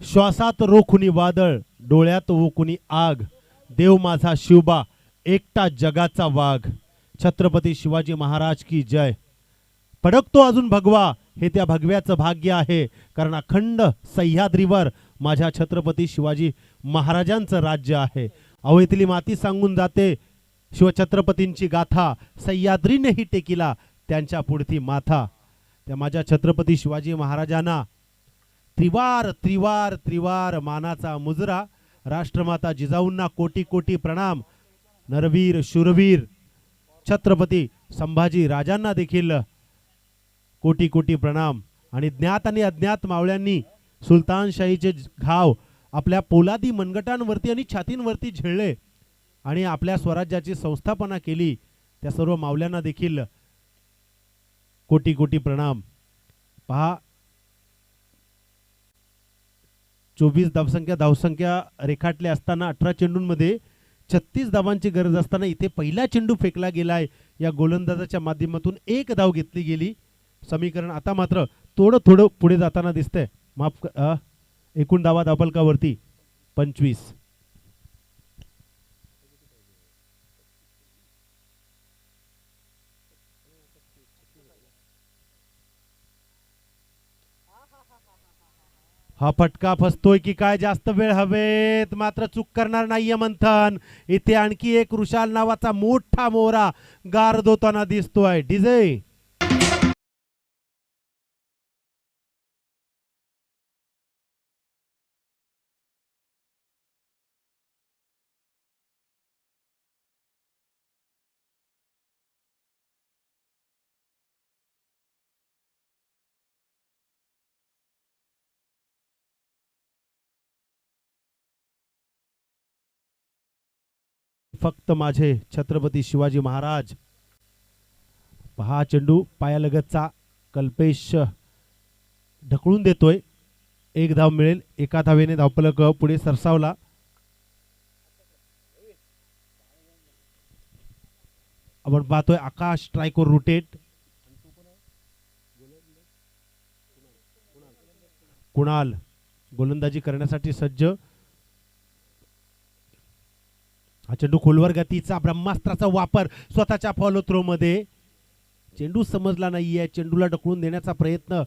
श्वासात रोखुनी वादळ, डोळ्यात ओकुनी आग, देव माझा शिवबा एकटा जगाचा वाघ. छत्रपती शिवाजी महाराज की जय. फडकतो अजून भगवा, हे त्या भगव्याचं भाग्य आहे, कारण अखंड सह्याद्रीवर माझ्या छत्रपती शिवाजी महाराजांचं राज्य आहे. अवैतली माती सांगून जाते शिवछत्रपतींची गाथा, सह्याद्रीनेही टेकिला त्यांच्या पुढती माथा. त्या माझ्या छत्रपती शिवाजी महाराजांना त्रिवार त्रिवार त्रिवार मानाचा मुजरा. राष्ट्रमाता जिजाऊंना कोटी कोटी प्रणाम. नरवीर शूरवीर छत्रपती संभाजी राजांना देखील कोटी कोटी प्रणाम. आणि ज्ञात आणि अज्ञात मावळ्यांनी सुलतानशाहीचे घाव आपल्या पोलादी मनगटांवरती आणि छातींवरती झेलले आणि आपल्या स्वराज्याची संस्थापना केली. त्या सर्व मावळ्यांना देखील कोटी कोटी प्रणाम. पहा 24 धावसंख्या रेखाटल्या असताना 18 चेंडूंमध्ये 36 धावांची गरज असताना इथे पहिला चेंडू फेकला गेलाय. या गोलंदाजाच्या माध्यमातून 1 धाव घेतली गेली. समीकरण आता मात्र थोडं पुढे जाताना दिसतंय. एकूण धावा धावफलकावरती 25. हा फटका फसतोय की काय, जास्त वेळ हवेत, मात्र चूक करणार नाहीये मंथन. इथे आणखी एक रुशाल नावाचा मोठा मोरा गारद होताना दिसतोय. डीजे फक्त माझे छत्रपती शिवाजी महाराज. पहा चेंडू पायालगतचा कल्पेश ढकलून देतोय. 1 धाव मिळेल. 1 धावेने धावफलक पुढे सरसावला. आपण पाहतोय आकाश स्ट्राइकवर रोटेट. कुणाल गोलंदाजी करण्यासाठी सज्ज. हा चेंडू खोलवर गतीचा ब्रह्मास्त्राचा वापर स्वतःच्या फॉलो थ्रो मध्ये. चेंडू समजला नाहीये. चेंडूला ढकलून देण्याचा प्रयत्न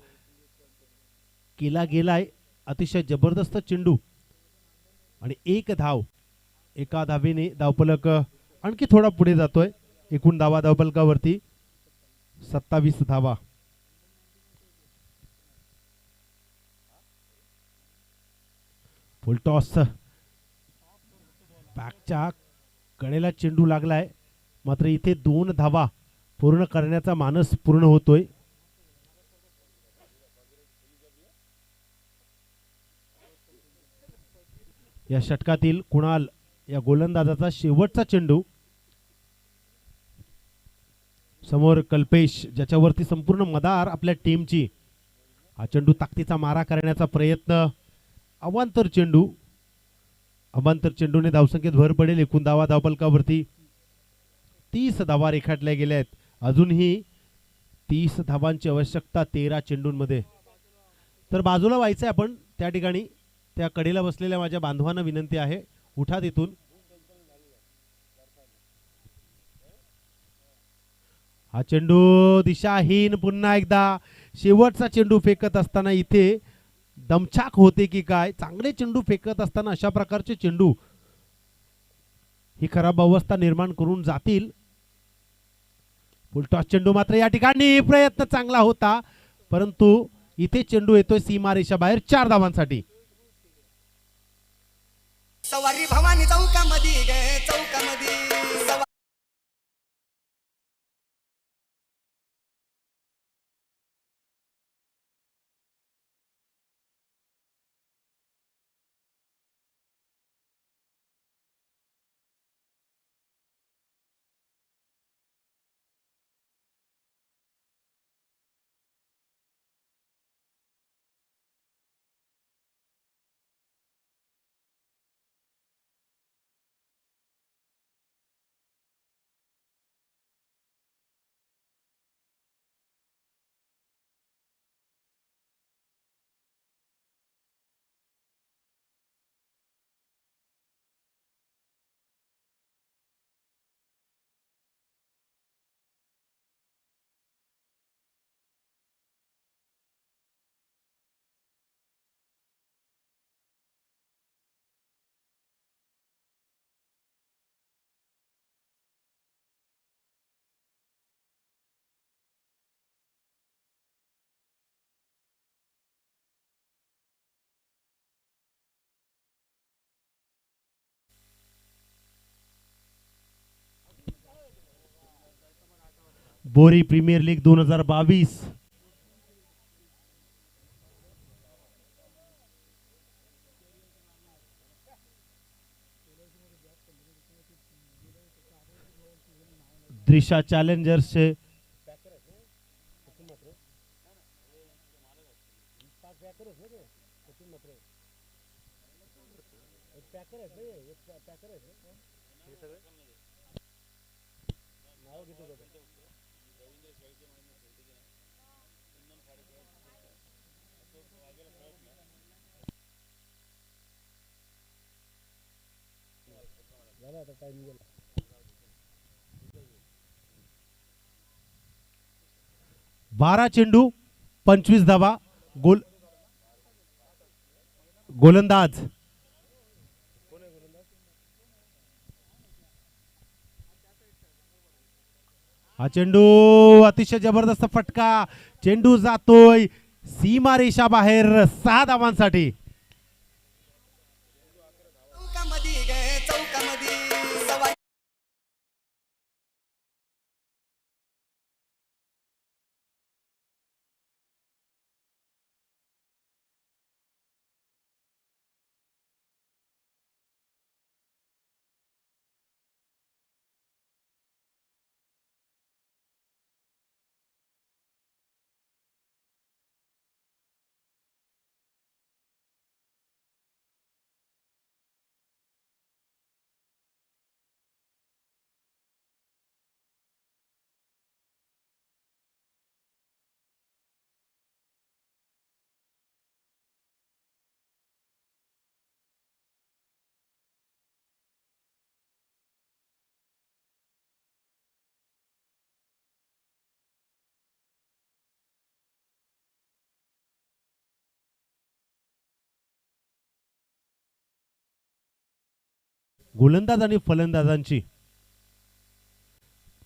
केला गेलाय. अतिशय जबरदस्त चेंडू आणि 1 धाव. 1 धावेने धावफलक आणखी थोडा पुढे जातोय. एकूण धावा धावफलकावरती 27 धावा. फुलटॉस. बॅकच्या कडेला चेंडू लागलाय, मात्र इथे 2 धावा पूर्ण करण्याचा मानस पूर्ण होतोय. या षटकातील कुणाल या गोलंदाजाचा शेवटचा चेंडू. समोर कल्पेश, ज्याच्यावरती संपूर्ण मदार आपल्या टीमची. हा चेंडू ताकदीचा मारा करण्याचा प्रयत्न. अवांतर चेंडू. अवांतर चेंडूने धावसंख्येत भर पडेल. एकूण धावा धावफलकावरती 30 धावा रेखाटल्या गेल्या आहेत. अजूनही 30 धावांची आवश्यकता 13 चेंडूंमध्ये. तर बाजूला व्हायचंय आपण त्या ठिकाणी. त्या कडेला बसलेल्या माझ्या बांधवांना विनंती आहे, उठा तिथून. हा चेंडू दिशाहीन. पुन्हा एकदा शेवटचा चेंडू फेकत असताना इथे दमछाक होते की काय, चांगले चेंडू फेकत असताना अशा प्रकारचे चेंडू ही खराब अवस्था निर्माण करून जातील. फुलटॉस चेंडू मात्र या ठिकाणी प्रयत्न चांगला होता, परंतु इथे चेंडू येतोय सीमारेषा बाहेर 4 धावांसाठी. सवारी भवानी चौकामध्ये गे चौकामध्ये बोरी प्रीमियर लीग 2022. द्रिशा चॅलेंजर्सचे बारा चेंडू 25 धावा. गोलंदाज हा चेंडू अतिशय जबरदस्त फटका, चेंडू जातोय सीमारेषा बाहेर 6 धावांसाठी. चौकामध्ये गे चौकामध्ये सवारी गोलंदाज आणि फलंदाजांची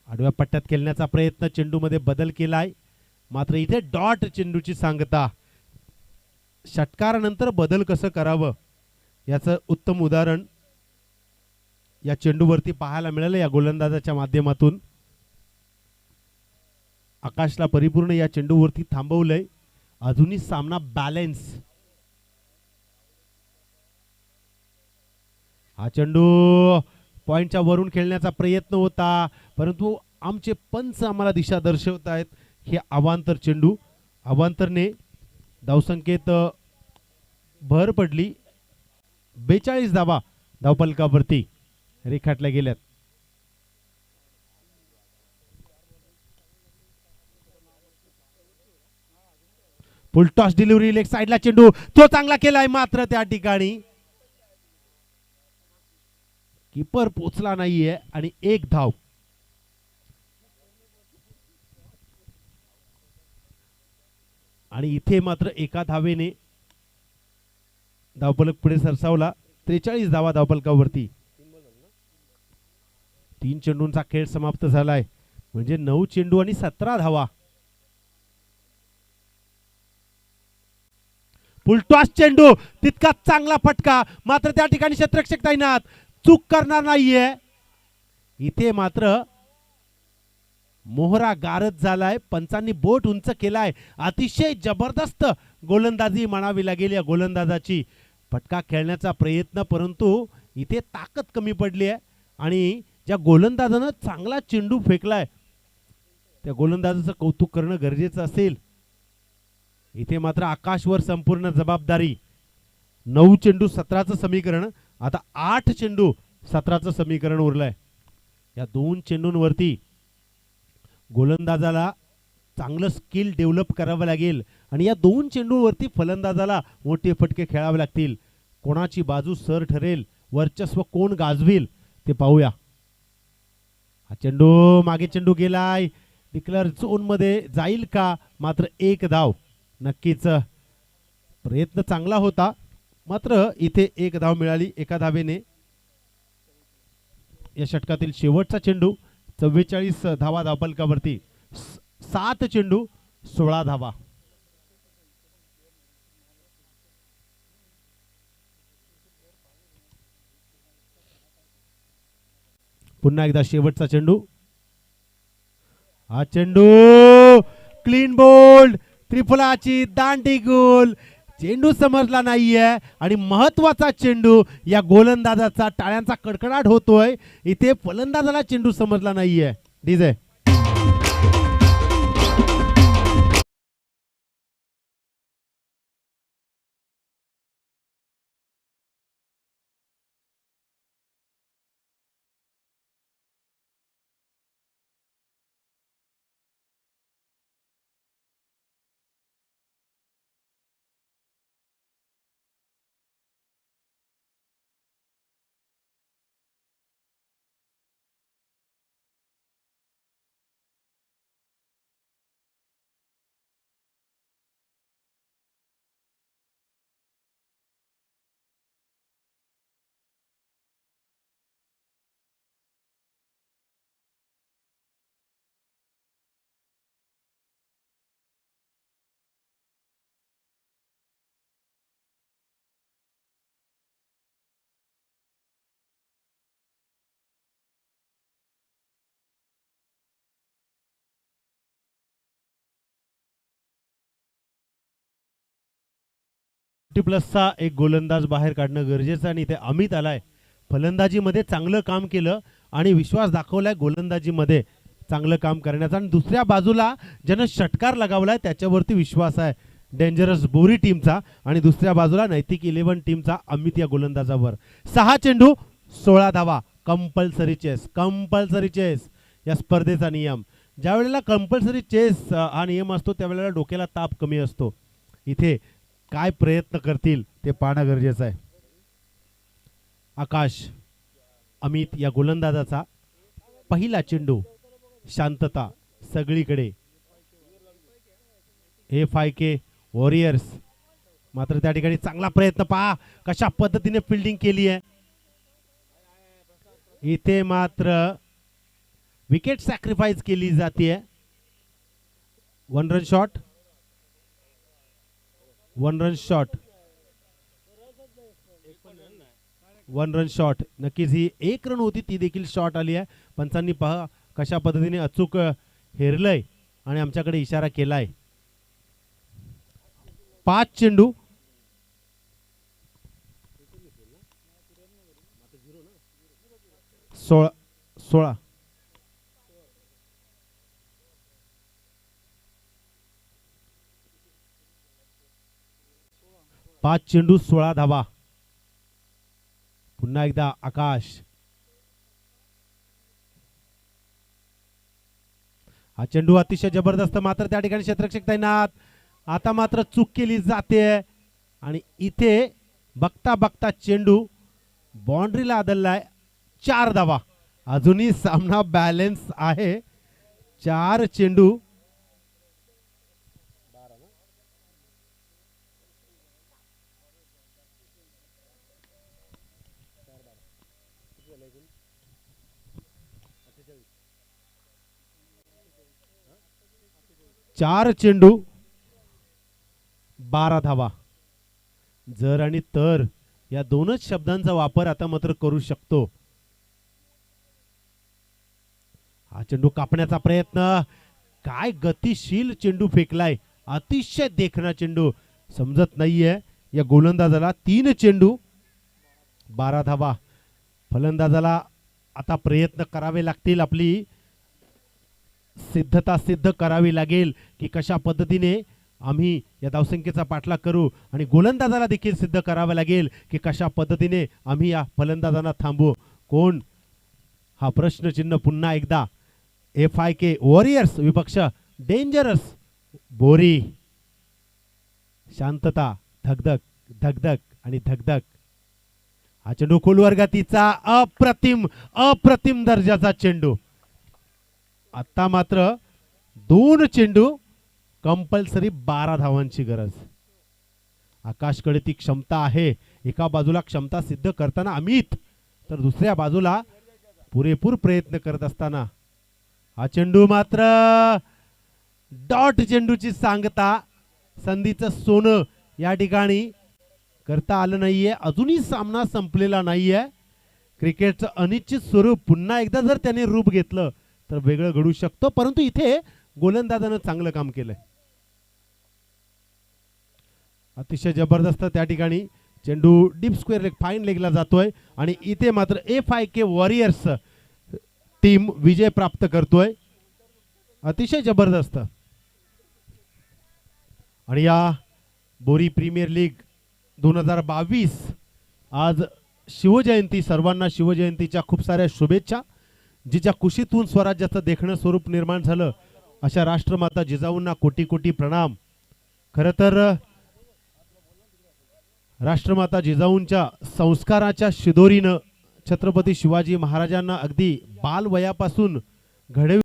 आडव्या पट्ट्यात खेळण्याचा प्रयत्न, चेंडूमध्ये बदल केलाय, मात्र इथे डॉट चेंडूची सांगता. षटकारानंतर बदल कसं करावं याचं उत्तम उदाहरण या चेंडूवरती पाहायला मिळालं या गोलंदाजाच्या माध्यमातून. आकाशला परिपूर्ण या चेंडूवरती थांबवलंय. अजूनही सामना बॅलेन्स. हा चेंडू पॉइंटच्या वरून खेळण्याचा प्रयत्न होता, परंतु आमचे पंच आम्हाला दिशा दर्शवत आहेत. हे अवांतर चेंडू, अवांतरने धावसंख्येत भर पडली. 42 धावा धावफलकावरती रेखाटल्या गेल्यात. फुल टॉस डिलिव्हरी, लेग साइडला चेंडू, तो चांगला केलाय, मात्र त्या ठिकाणी कीपर पोचला नाहीये आणि 1 धाव. आणि इथे मात्र एका धावेने धावफलक पुढे सरसावला. 43 धावा धावफलकावरती. 3 चेंडूंचा खेळ समाप्त झालाय म्हणजे 9 चेंडू आणि 17 धावा. फुलटॉस चेंडू तितका चांगला फटका मात्र त्या ठिकाणी क्षेत्ररक्षक तैनात चूक करणार नाहीये. इथे मात्र मोहरा गारद झालाय. पंचांनी बोट उंच केलाय. अतिशय जबरदस्त गोलंदाजी म्हणावी लागेल या गोलंदाजाची. फटका खेळण्याचा प्रयत्न परंतु इथे ताकद कमी पडली आहे आणि ज्या गोलंदाजानं चांगला चेंडू फेकलाय त्या गोलंदाजाचं कौतुक करणं गरजेचं असेल. इथे मात्र आकाशवर संपूर्ण जबाबदारी. 9 चेंडू 17चं समीकरण आता 8 चेंडू 17चं समीकरण उरलंय. या 2 चेंडूंवरती गोलंदाजाला चांगलं स्किल डेव्हलप करावं लागेल आणि या 2 चेंडूवरती फलंदाजाला मोठे फटके खेळावे लागतील. कोणाची बाजू सर ठरेल, वर्चस्व कोण गाजवेल ते पाहूया. हा चेंडू मागे चेंडू गेलाय. डिक्लेअर झोन मध्ये जाईल का? मात्र 1 धाव. नक्कीच प्रयत्न चांगला होता मात्र इथे 1 धाव मिळाली एका धावेने. या षटकातील शेवटचा चेंडू. 44 धावा धावफलकावरती. 7 चेंडू 16 धावा. पुन्हा एकदा शेवटचा चेंडू. हा चेंडू क्लीन बोल्ड. त्रिफलाची दांडी गोल. चेंडू समजला नाहीये आणि महत्वाचा चेंडू या गोलंदाजाचा. टाळ्यांचा कडकडाट होतोय. इथे फलंदाजाला चेंडू समजला नाहीये. डीजे प्लसचा एक गोलंदाज बाहेर काढणं गरजेचं आणि इथे अमित आलाय. फलंदाजीमध्ये चांगलं काम केलं आणि विश्वास दाखवलाय गोलंदाजीमध्ये चांगलं काम करण्याचा. आणि दुसऱ्या बाजूला ज्यानं षटकार लगावलाय त्याच्यावरती विश्वास आहे डेंजरस बोरी टीमचा आणि दुसऱ्या बाजूला नैतिक 11 टीमचा अमित या गोलंदाजावर. 6 चेंडू 16 धावा. Compulsory chess. कंपल्सरी चेस या स्पर्धेचा नियम. ज्या वेळेला कंपल्सरी चेस हा नियम असतो त्यावेळेला डोक्याला ताप कमी असतो. इथे काय प्रयत्न करतील ते पाहणं गरजेचं आहे. आकाश अमित या गोलंदाजाचा पहिला चेंडू. शांतता सगळीकडे. FIK वॉरियर्स मात्र त्या ठिकाणी चांगला प्रयत्न. पहा कशा पद्धतीने फिल्डिंग केली आहे. इथे मात्र विकेट सॅक्रिफाइस केली जाते. 1 run shot. 1 run shot. 1 run shot. नक्कीच ही 1 रन होती ती देखील शॉट आली आहे. पंचांनी पहा कशा पद्धतीने अचूक हेरलंय आणि आमच्याकडे इशारा केलाय. 5 चेंडू 16. 5 चेंडू 16 धावा. पुन्हा एकदा आकाश. हा चेंडू अतिशय जबरदस्त मात्र त्या ठिकाणी क्षेत्ररक्षक तैनात. आता मात्र चूक केली जाते आणि इथे बघता बघता चेंडू बाउंड्रीला आदळलाय. 4 धावा. अजूनही सामना बॅलन्स आहे. 4 चेंडू 12 4 चेंडू 12 धावा. जर आणि तर या दोनच शब्दांचा वापर आता मात्र करू शकतो. हा चेंडू कापण्याचा प्रयत्न. काय गतिशील चेंडू फेकलाय. अतिशय देखणा चेंडू. समजत नाहीये या गोलंदाजाला. 3 चेंडू 12 धावा. फलंदाजाला आता प्रयत्न करावे लागतील. आपली सिद्धता सिद्ध करावी लागेल की कशा पद्धतीने आम्ही या धावसंख्येचा पाठलाग करू आणि गोलंदाजाला देखील सिद्ध करावे लागेल की कशा पद्धतीने आम्ही या फलंदाजांना थांबवू. कोण हा प्रश्नचिन्ह पुन्हा एकदा. FIK वॉरियर्स विपक्ष डेंजरस बोरी. शांतता, धगधग धगधग आणि धगधग. हा चेंडू खोलवर गतीचा अप्रतिम दर्जाचा चेंडू. आता मात्र 2 चेंडू कंपल्सरी 12 धावांची गरज. आकाशकडे ती क्षमता आहे. एका बाजूला क्षमता सिद्ध करताना अमित, तर दुसऱ्या बाजूला पुरेपूर प्रयत्न करत असताना हा चेंडू मात्र डॉट चेंडूची सांगता. संधीचं सोनं या ठिकाणी करता आलं नाहीये. अजूनही सामना संपलेला नाहीये. क्रिकेटचं अनिश्चित स्वरूप पुन्हा एकदा जर त्याने रूप घेतलं तर वेगळं घडू शकतो. परंतु इथे गोलंदाजानं चांगलं काम केलंय. अतिशय जबरदस्त त्या ठिकाणी चेंडू डीप स्क्वेअर लेग फाईन लेगला जातोय आणि इथे मात्र FIK वॉरियर्स टीम विजय प्राप्त करतोय. अतिशय जबरदस्त. आणि या बोरी प्रीमियर लीग 2022 आज शिवजयंती. सर्वांना शिवजयंतीच्या खूप साऱ्या शुभेच्छा. जिच्या कुशीतून स्वराज्याचं देखणं स्वरूप निर्माण झालं अशा राष्ट्रमाता जिजाऊंना कोटी कोटी प्रणाम. खरं तर राष्ट्रमाता जिजाऊंच्या संस्काराच्या शिदोरीनं छत्रपती शिवाजी महाराजांना अगदी बालवयापासून घडविले.